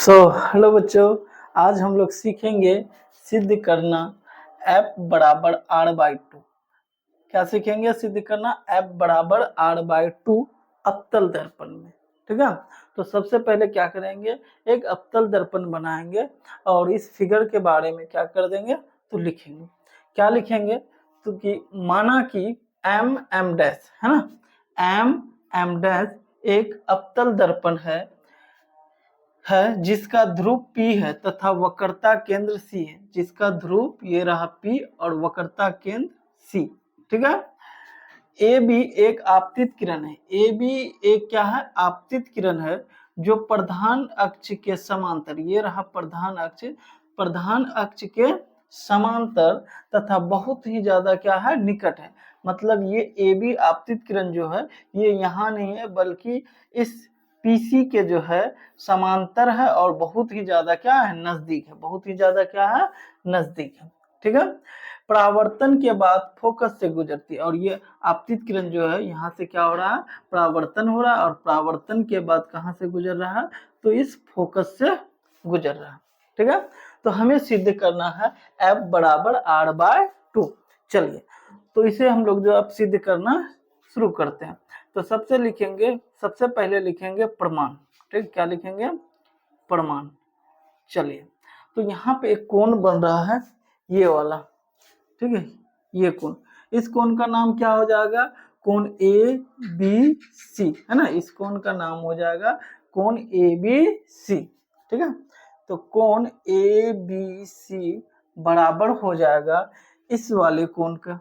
Hello बच्चों, आज हम लोग सीखेंगे सिद्ध करना एफ बराबर आर बाई टू। क्या सीखेंगे? सिद्ध करना एफ बराबर आर बाई टू अवतल दर्पण में। ठीक है, तो सबसे पहले क्या करेंगे, एक अवतल दर्पण बनाएंगे और इस फिगर के बारे में क्या कर देंगे तो लिखेंगे। क्या लिखेंगे तो कि माना कि एम एम डैश है ना, एम एम डैश एक अवतल दर्पण है जिसका ध्रुव P है तथा वक्रता केंद्र C है। जिसका ध्रुव ये रहा P और वक्रता केंद्र C। ठीक है, ए बी एक आपतित किरण है। ए बी एक क्या है? आपतित किरण है जो प्रधान अक्ष के समांतर, ये रहा प्रधान अक्ष, प्रधान अक्ष के समांतर तथा बहुत ही ज्यादा क्या है, निकट है। मतलब ये ए बी आपतित किरण जो है ये यहाँ नहीं है बल्कि इस पीसी के जो है समांतर है और बहुत ही ज्यादा क्या है, नजदीक है। बहुत ही ज्यादा क्या है, नजदीक है। ठीक है, परावर्तन के बाद फोकस से गुजरती है और ये आपतित किरण जो है यहाँ से क्या हो रहा है, परावर्तन हो रहा है और परावर्तन के बाद कहाँ से गुजर रहा है तो इस फोकस से गुजर रहा है। ठीक है, तो हमें सिद्ध करना है एफ बराबर आर बाय टू। चलिए, तो इसे हम लोग जो अब सिद्ध करना शुरू करते हैं। तो सबसे पहले लिखेंगे प्रमाण। ठीक, क्या लिखेंगे? प्रमाण। चलिए, तो यहाँ पे एक कोण बन रहा है ये वाला। ठीक है, ये कोण, इस कोण का नाम क्या हो जाएगा? कोण ए बी सी है ना। इस कोण का नाम हो जाएगा कोण ए बी सी। ठीक है, तो कोण ए बी सी बराबर हो जाएगा इस वाले कोण का।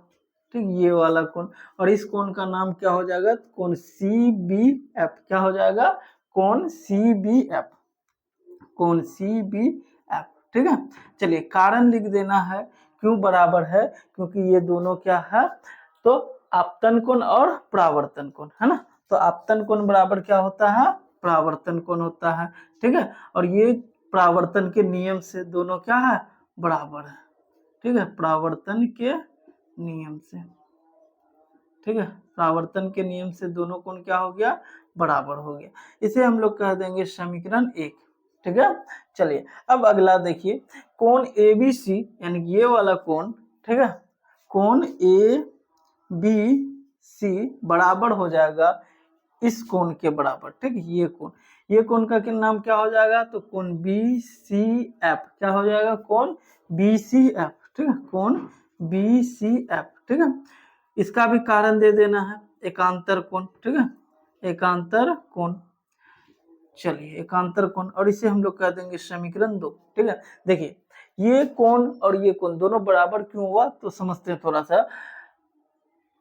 ठीक, ये वाला कोण, और इस कोण का नाम क्या हो जाएगा? कोण सी बी एफ। क्या हो जाएगा? कोण सी बी एफ, कोण सी बी एफ। ठीक है, चलिए कारण लिख देना है। क्यों बराबर है? क्योंकि ये दोनों क्या है तो आपतन कोण और परावर्तन कोण है ना। तो आपतन कोण बराबर क्या होता है? परावर्तन कोण होता है। ठीक है, और ये परावर्तन के नियम से दोनों क्या है, बराबर है। ठीक है, परावर्तन के नियम से, ठीक है, परावर्तन के नियम से दोनों कोण क्या हो गया, बराबर हो गया। इसे हम लोग कह देंगे समीकरण 1। ठीक है, चलिए अब अगला देखिए, कोण ए बी सी यानी ये वाला कोण, ठीक है, कोण ए बी सी बराबर हो जाएगा इस कोण के बराबर। ठीक, ये कोण का नाम क्या हो जाएगा तो कोण बी सी एफ। क्या हो जाएगा? कोण बी सी एफ। ठीक है, कोण बी सी एफ। ठीक है, इसका भी कारण दे देना है, एकांतर कोण। ठीक है, एकांतर कोण। चलिए, एकांतर कोण, और इसे हम लोग कह देंगे समीकरण 2। ठीक है, देखिए ये कोण और ये कोण दोनों बराबर क्यों हुआ तो समझते हैं थोड़ा सा।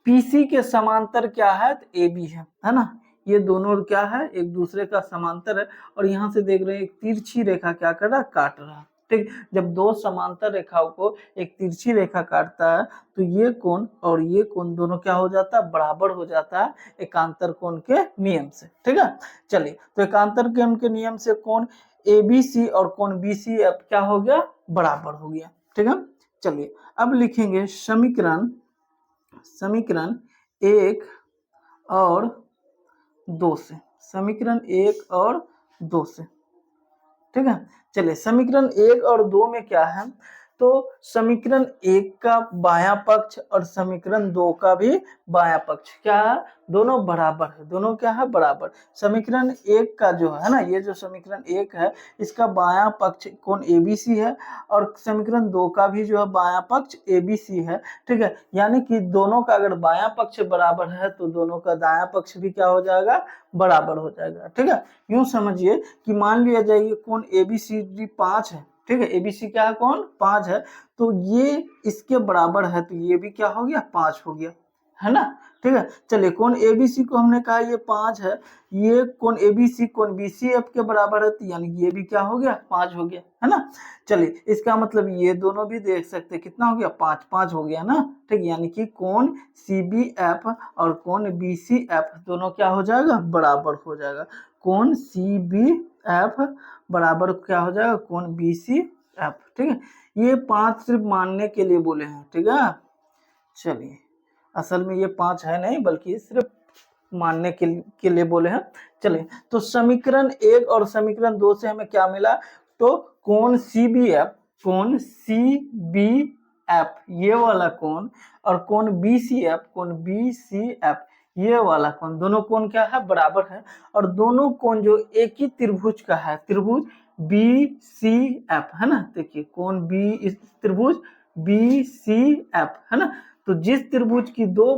पीसी के समांतर क्या है तो ए बी है ना। ये दोनों क्या है, एक दूसरे का समांतर है और यहाँ से देख रहे हैं एक तिरछी रेखा क्या कर रहा है, काट रहा है। ठीक, जब दो समांतर रेखाओं को एक तिरछी रेखा काटता है तो ये कोण और ये कोण दोनों क्या हो जाता है, बराबर हो जाता है एकांतर कोण के नियम से। ठीक है, चलिए तो एकांतर कोण के नियम से कोण ए बी सी और कोण बी सी एफ क्या हो गया, बराबर हो गया। ठीक है, चलिए अब लिखेंगे समीकरण 1 और 2 से। समीकरण 1 और 2 से। ठीक है, चलिए समीकरण 1 और 2 में क्या है तो समीकरण 1 का बायां पक्ष और समीकरण 2 का भी बायां पक्ष क्या है, दोनों बराबर है। दोनों क्या है, बराबर। समीकरण 1 का जो है ना, ये जो समीकरण 1 है इसका बायां पक्ष कोण एबीसी है और समीकरण 2 का भी जो है बायां पक्ष एबीसी है। ठीक है, यानी कि दोनों का अगर बायां पक्ष बराबर है तो दोनों का दायां पक्ष भी क्या हो जाएगा, बराबर हो जाएगा। ठीक है, यूं समझिए कि मान लिया जाए कोण एबीसी 5 है। ठीक है, एबीसी क्या है, कौन 5 है, तो ये इसके बराबर है तो ये भी क्या हो गया, 5 हो गया, है ना। ठीक है, चलिए कोण एबीसी को हमने कहा ये 5 है, ये कोण एबीसी कोण बीसीएफ के बराबर है तो यानी ये भी क्या हो गया, 5 हो गया, है ना। चलिए इसका मतलब ये दोनों भी देख सकते हैं कितना हो गया, 5 5 हो गया ना। ठीक, यानी कि कोण सीबीएफ और कोण बीसीएफ दोनों क्या हो जाएगा, बराबर हो जाएगा। कोण सीबीएफ बराबर क्या हो जाएगा, कोण बीसीएफ। ठीक है, ये 5 सिर्फ मानने के लिए बोले हैं। ठीक है, चलिए असल में ये 5 है नहीं बल्कि सिर्फ मानने के लिए बोले हैं। चलिए, तो समीकरण 1 और समीकरण 2 से हमें क्या मिला, तो कोण CBF, कोण CBF ये वाला कोण, और कोण BCF, कोण BCF ये वाला कोण, दोनों कोण क्या है, बराबर है। और दोनों कोण जो एक ही त्रिभुज का है, त्रिभुज BCF है ना, देखिए कोण इस त्रिभुज BCF है ना, तो जिस त्रिभुज की दो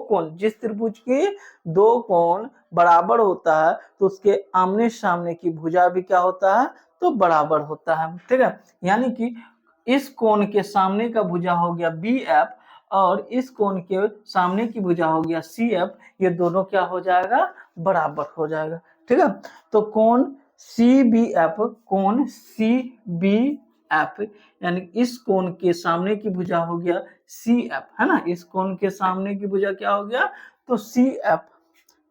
कोण, जिस त्रिभुज के दो कोण बराबर होता है तो उसके आमने सामने की भुजा भी क्या होता है, तो बराबर होता है। ठीक है, यानी कि इस कोण के सामने का भुजा हो गया BF और इस कोण के सामने की भुजा हो गया CF, ये दोनों क्या हो जाएगा, बराबर हो जाएगा। ठीक है, तो कोण CBF, कोण CBF यानी इस कोण के सामने की भुजा हो गया CF है ना, इस कोण के सामने की भुजा क्या हो गया, तो CF।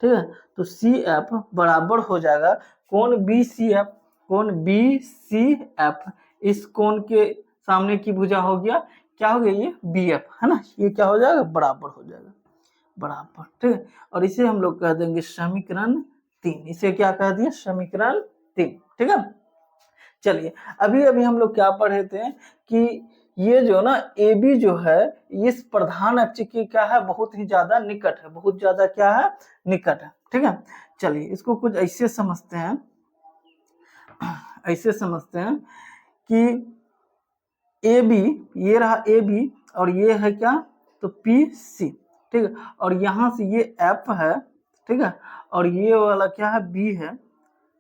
ठीक है, तो CF बराबर हो जाएगा कोण BCF, कोण BCF इस कोण के सामने की भुजा हो गया, क्या हो गया, ये BF है ना, ये क्या हो जाएगा, बराबर हो जाएगा, बराबर। ठीक है, और इसे हम लोग कह देंगे समीकरण 3, इसे क्या कह दिया, समीकरण 3। ठीक है, चलिए अभी अभी हम लोग क्या पढ़े थे कि ये जो ना AB जो है इस प्रधान अक्ष के क्या है, बहुत ही ज्यादा निकट है, बहुत ज्यादा क्या है, निकट है। ठीक है, चलिए इसको कुछ ऐसे समझते हैं, ऐसे समझते हैं कि AB, ये रहा AB और ये है क्या, तो PC। ठीक है, और यहां से ये F है, ठीक है, और ये वाला क्या है, B है।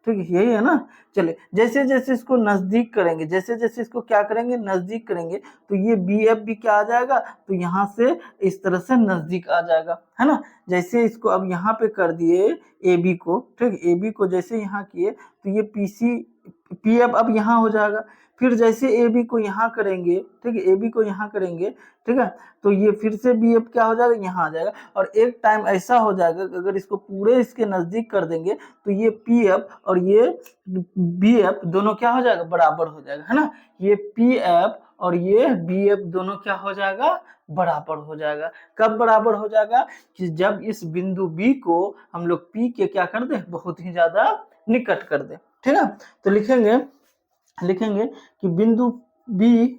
ठीक है, यही है ना। चलिए जैसे जैसे इसको नजदीक करेंगे, जैसे जैसे इसको क्या करेंगे, नजदीक करेंगे, तो ये BF भी क्या आ जाएगा, तो यहाँ से इस तरह से नजदीक आ जाएगा है ना। जैसे इसको अब यहाँ पे कर दिए AB को, ठीक है, AB को जैसे यहाँ किए तो ये PF अब यहाँ हो जाएगा। फिर जैसे AB को यहाँ करेंगे, ठीक है, AB को यहाँ करेंगे, ठीक है, तो ये फिर से BF क्या हो जाएगा, यहाँ आ जाएगा। और एक टाइम ऐसा हो जाएगा कि अगर इसको पूरे इसके नजदीक कर देंगे तो ये PF और ये BF दोनों क्या हो जाएगा, बराबर हो जाएगा है ना। ये PF और ये BF दोनों क्या हो जाएगा, बराबर हो जाएगा। कब बराबर हो जाएगा, कि जब इस बिंदु B को हम लोग P के क्या कर दे, बहुत ही ज्यादा निकट कर दे। ठीक है, तो लिखेंगे कि बिंदु B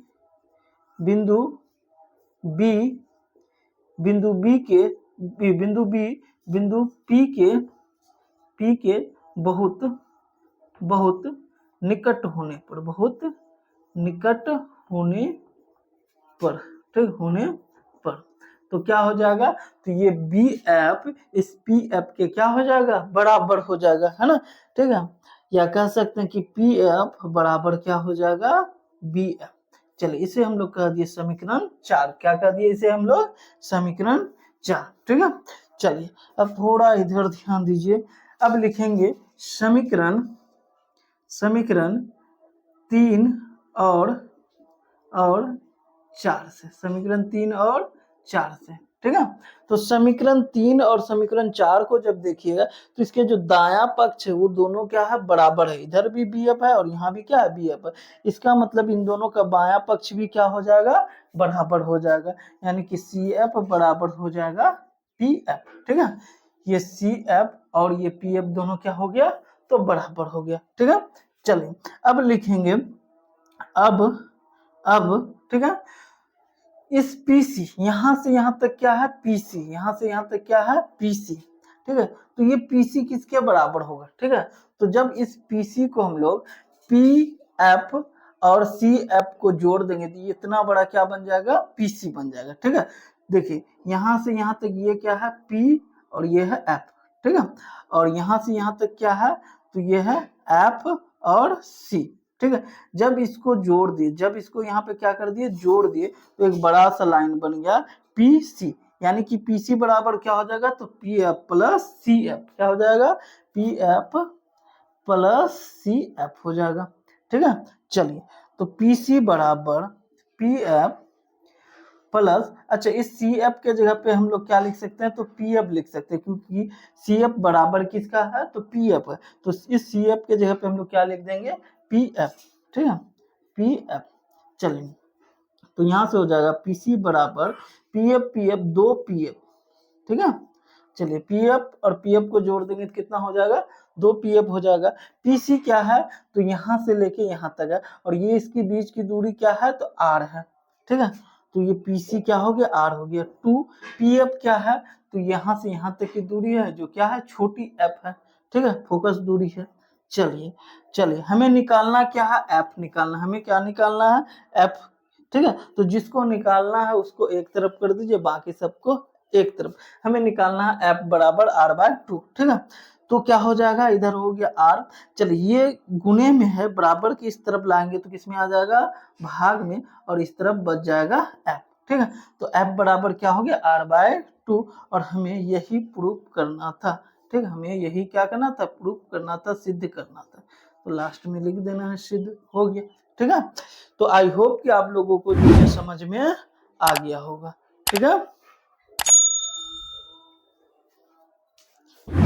बिंदु P के बहुत निकट होने पर, बहुत निकट होने पर, ठीक होने पर, तो क्या हो जाएगा, तो ये BF इस PF के क्या हो जाएगा, बराबर हो जाएगा है ना। ठीक है, या कह सकते हैं कि PF बराबर क्या हो जाएगा, BF। चलिए इसे हम लोग कह दिए समीकरण 4, क्या कह दिए इसे हम लोग, समीकरण 4। ठीक है, चलिए अब थोड़ा इधर ध्यान दीजिए। अब लिखेंगे समीकरण 3 और 4 से, समीकरण 3 और 4 से। ठीक है, तो समीकरण 3 और समीकरण 4 को जब देखिएगा तो इसके जो दाया पक्ष है वो दोनों क्या है, बराबर है। इधर भी BF है और यहाँ भी क्या है, BF है। इसका मतलब इन दोनों का बाया पक्ष भी क्या हो जाएगा, बराबर हो जाएगा। यानी कि CF बराबर हो जाएगा PF। ठीक है, ये CF और ये PF दोनों क्या हो गया, तो बराबर हो गया। ठीक है, चलिए अब लिखेंगे, अब ठीक है, इस PC यहां से यहां तक क्या है, PC यहां से यहां तक क्या है, PC। ठीक है, तो ये PC किसके बराबर होगा। ठीक है, तो जब इस PC को हम लोग PF और CF को जोड़ देंगे तो ये इतना बड़ा क्या बन जाएगा, PC बन जाएगा। ठीक है, देखिए यहां से यहां तक ये क्या है, P और ये है F। ठीक है, और यहां से यहां तक क्या है, तो ये है F और C। ठीक है, जब इसको जोड़ दिए, जब इसको यहाँ पे क्या कर दिए, जोड़ दिए, तो एक बड़ा सा लाइन बन गया PC। यानी कि PC बराबर क्या हो जाएगा, तो PF प्लस CF क्या हो जाएगा, PF प्लस CF हो जाएगा। ठीक है, चलिए तो PC बराबर PF प्लस, अच्छा इस CF के जगह पे हम लोग क्या लिख सकते हैं, तो PF लिख सकते हैं, क्योंकि CF बराबर किसका है, तो PF है। तो इस CF के जगह पे हम लोग क्या लिख देंगे, PF। ठीक है, PF। चलिए तो यहां से हो जाएगा PC बराबर PF 2 PF। ठीक है, चलिए पीएफ और पीएफ को जोड़ देंगे तो कितना हो जाएगा, 2 पीएफ हो जाएगा। पीसी क्या है, तो यहाँ से लेके यहाँ तक है, और ये इसके बीच की दूरी क्या है, तो आर है, ठीक है। तो ये पीसी क्या हो गया, आर हो गया। 2 पीएफ क्या है, तो यहाँ से यहाँ तक की दूरी है जो क्या है, छोटी एफ है, ठीक है, फोकस दूरी है। चलिए चलिए हमें निकालना क्या है, एफ निकालना, हमें क्या निकालना है, एफ, ठीक है। तो जिसको निकालना है उसको एक तरफ कर दीजिए, बाकी सबको एक तरफ। हमें निकालना है एफ बराबर आर बाय 2, ठीक है। तो क्या हो जाएगा, इधर हो गया आर, चलिए ये गुने में है, बराबर की इस तरफ लाएंगे तो किसमें आ जाएगा, भाग में, और इस तरफ बच जाएगा एफ, ठीक है। तो एफ बराबर क्या हो गया, आर बाय 2, और हमें यही प्रूफ करना था, ठीक है, हमें यही क्या करना था, प्रूफ करना था, सिद्ध करना था। तो लास्ट में लिख देना है सिद्ध हो गया, ठीक है। तो आई होप कि आप लोगों को ये समझ में आ गया होगा, ठीक है।